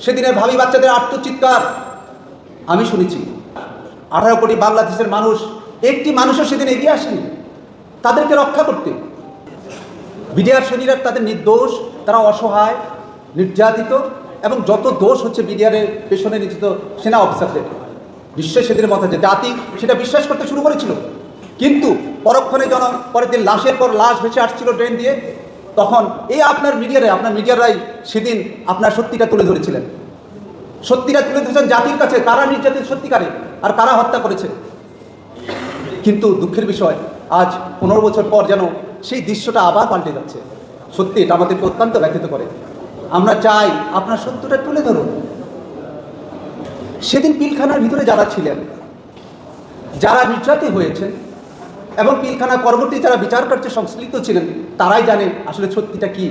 সেদিনের ভাবি বাচ্চাদের আত্মচিৎকার আমি শুনেছি। 18 কোটি বাংলাদেশের মানুষ, একটি মানুষও সেদিন এগিয়ে আসেনি তাদেরকে রক্ষা করতে। বিডিআর সৈনিকরা তাদের নির্দোষ, তারা অসহায়, নির্যাতিত, এবং যত দোষ হচ্ছে বিডিআরের পেছনে নিয়োজিত সেনা অফিসারদের। নিশ্চয়ই সেদিনের মতো যে জাতি সেটা বিশ্বাস করতে শুরু করেছিল, কিন্তু পরক্ষণে যখন পরের দিন লাশের পর লাশ ভেসে আসছিল ট্রেন দিয়ে, তখন এই আপনার মিডিয়ারাই সেদিন আপনার সত্যিটা তুলে ধরেছিলেন। সত্যিটা তুলে ধরেছেন জাতির কাছে, কারা নির্যাতিত সত্যিকারে আর কারা হত্যা করেছে। কিন্তু দুঃখের বিষয়, আজ 15 বছর পর যেন সেই দৃশ্যটা আবার পাল্টে যাচ্ছে। সত্যি এটা আমাদেরকে অত্যন্ত ব্যথিত করে। আমরা চাই আপনার সত্যটা তুলে ধরুন। সেদিন পিলখানার ভিতরে যারা ছিলেন, যারা নির্যাতিত হয়েছেন, এবং পিলখানা পরবর্তী যারা বিচার কার্যে সংশ্লিষ্ট ছিলেন, তারাই জানেন আসলে সত্যিটা কি।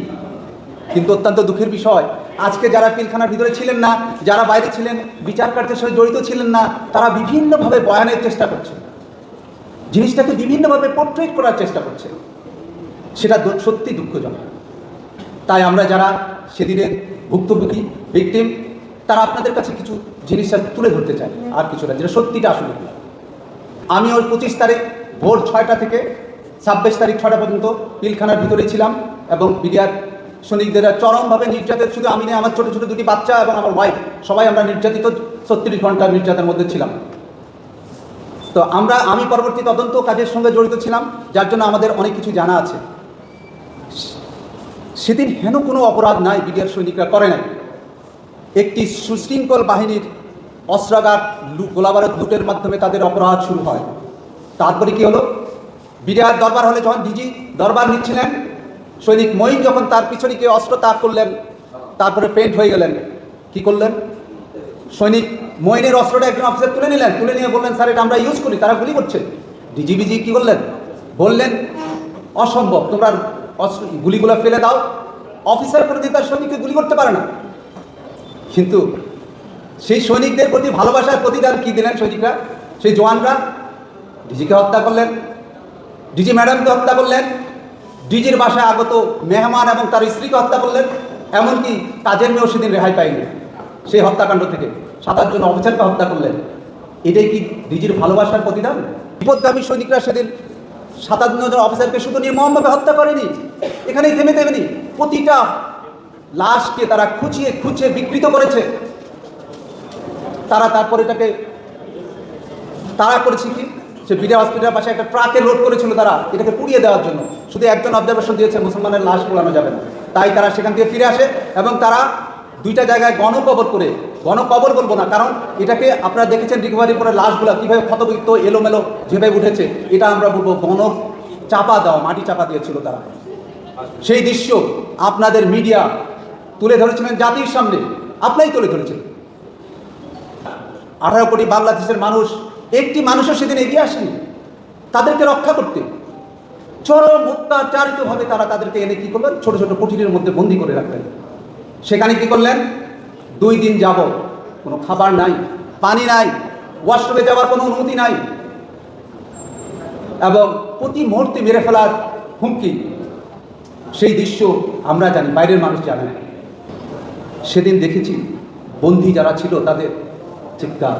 কিন্তু অত্যন্ত দুঃখের বিষয়, আজকে যারা পিলখানার ভিতরে ছিলেন না, যারা বাইরে ছিলেন, বিচার কার্যের সাথে জড়িত ছিলেন না, তারা বিভিন্নভাবে বয়ানের চেষ্টা করছে, জিনিসটাকে বিভিন্নভাবে পোর্ট্রেট করার চেষ্টা করছে। সেটা সত্যি দুঃখজনক। তাই আমরা যারা সেদিনের ভুক্তভোগী, ভিকটিম, তারা আপনাদের কাছে কিছু জিনিসটা তুলে ধরতে চাই, আর কিছুটা যেটা সত্যিটা আসলে। আমি ওই 25 তারিখ ভোর 6টা থেকে 26 তারিখ 6টা পর্যন্ত পিলখানার ভিতরে ছিলাম, এবং বিডিআর সৈনিকদের চরমভাবে নির্যাতিত। শুধু আমি নেই, আমার ছোটো ছোটো 2টি বাচ্চা এবং আমার ওয়াইফ, সবাই আমরা নির্যাতিত, 36 ঘন্টার নির্যাতনের মধ্যে ছিলাম। তো আমি পরবর্তী তদন্ত কাজের সঙ্গে জড়িত ছিলাম, যার জন্য আমাদের অনেক কিছু জানা আছে। সেদিন হেন কোনো অপরাধ নাই বিডিআর সৈনিকরা করে নাই। একটি সুশৃঙ্খল বাহিনীর অস্ত্রাগার গোলাবারুদ লুটের মাধ্যমে তাদের অপরাধ শুরু হয়। তারপরে কি হলো, বিডিআর দরবার হলে যখন ডিজি দরবার নিচ্ছিলেন, সৈনিক মঈন যখন তার পিছনে গিয়ে অস্ত্র তাক করলেন, তারপরে পেন্ট হয়ে গেলেন, কি করলেন, সৈনিক মঈনের অস্ত্রটা একজন অফিসার তুলে নিলেন, তুলে নিয়ে বললেন, স্যার এটা আমরা ইউজ করি, তারা গুলি করছে। ডিজিবিজি কি করলেন, বললেন অসম্ভব, তোমরা গুলিগুলো ফেলে দাও, অফিসার করে দিয়ে তার সৈনিককে গুলি করতে পারে না। কিন্তু সেই সৈনিকদের প্রতি ভালোবাসার প্রতিদান কি দিলেন সৈনিকরা, সেই জওয়ানরা? ডিজিকে হত্যা করলেন, ডিজি ম্যাডামকে হত্যা করলেন, ডিজির বাসায় আগত মেহমান এবং তার স্ত্রীকে হত্যা করলেন, এমনকি কাজের মেয়েও সেদিন রেহাই পায়নি সেই হত্যাকাণ্ড থেকে। 7 জন অফিসারকে হত্যা করলেন। এটাই কি ডিজির ভালোবাসার প্রতিদান? বিপদগামী সৈনিকরা সেদিন 57 জন অফিসারকে শুধু নির্মমভাবে হত্যা করেনি, এখানেই থেমেনি, প্রতিটা লাশকে তারা খুঁচিয়ে বিকৃত করেছে। তারপরে তারা করেছে কি, সে বিডিআর হসপিটালের পাশে একটা ট্রাকে লোড করেছিল তারা এটাকে পুড়িয়ে দেওয়ার জন্য। শুধু একজন অবজারভেশন দিয়েছে মুসলমানের লাশ পোড়ানো যাবে না, তাই তারা সেখান থেকে ফিরে আসে, এবং তারা 2টা জায়গায় গণকবর বলবো না, কারণ এটাকে আপনারা দেখেছেন রিকভারি পরে লাশগুলো কীভাবে ক্ষতবিক্ষত এলোমেলো যেভাবে উঠেছে, এটা আমরা বলবো চাপা দেওয়া, মাটি চাপা দিয়েছিল তারা। সেই দৃশ্য আপনাদের মিডিয়া তুলে ধরেছিলেন জাতির সামনে, আপনাই তুলে ধরেছিলেন। 18 কোটি বাংলাদেশের মানুষ, একটি মানুষও সেদিন এগিয়ে আসেনি তাদেরকে রক্ষা করতে। চরম অত্যাচারিতভাবে তারা তাদেরকে এনে কি করলেন, ছোট ছোট কুঠিরের মধ্যে বন্দি করে রাখলেন। সেখানে কি করলেন, 2 দিন যাব, কোনো খাবার নাই, পানি নাই, ওয়াশরুমে যাওয়ার কোনো অনুমতি নাই, এবং প্রতি মুহূর্তে মেরে ফেলার হুমকি। সেই দৃশ্য আমরা জানি, বাইরের মানুষ জানে না। সেদিন দেখেছি বন্দী যারা ছিল তাদের চিৎকার,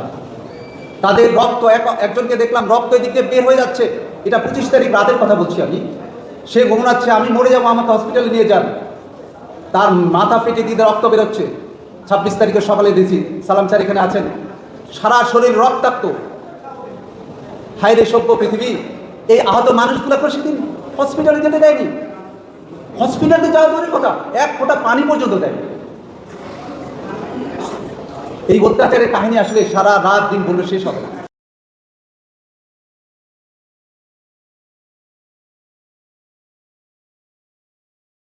তাদের রক্ত, একজনকে দেখলাম রক্ত এদিকে বের হয়ে যাচ্ছে। এটা 25 তারিখ রাতের কথা বলছি আমি। সে ঘুমাচ্ছে, আমি মরে যাবো, আমাকে হসপিটালে নিয়ে যান। তার মাথা ফেটে দিয়ে রক্ত বেরোচ্ছে। 26 তারিখের সকালে দিয়েছি, সালাম স্যার এখানে আছেন, সারা শরীর রক্তাক্ত। হায়রে সভ্য পৃথিবী, এই আহত মানুষগুলোকে সেদিন হসপিটালে যেতে দেয়নি। হসপিটালে যাওয়া দূরের কথা, 1 ফোঁটা পানি পর্যন্ত দেয়নি। এই অত্যাচারের কাহিনী আসলে সারা রাত দিন বললে শেষ হবে না।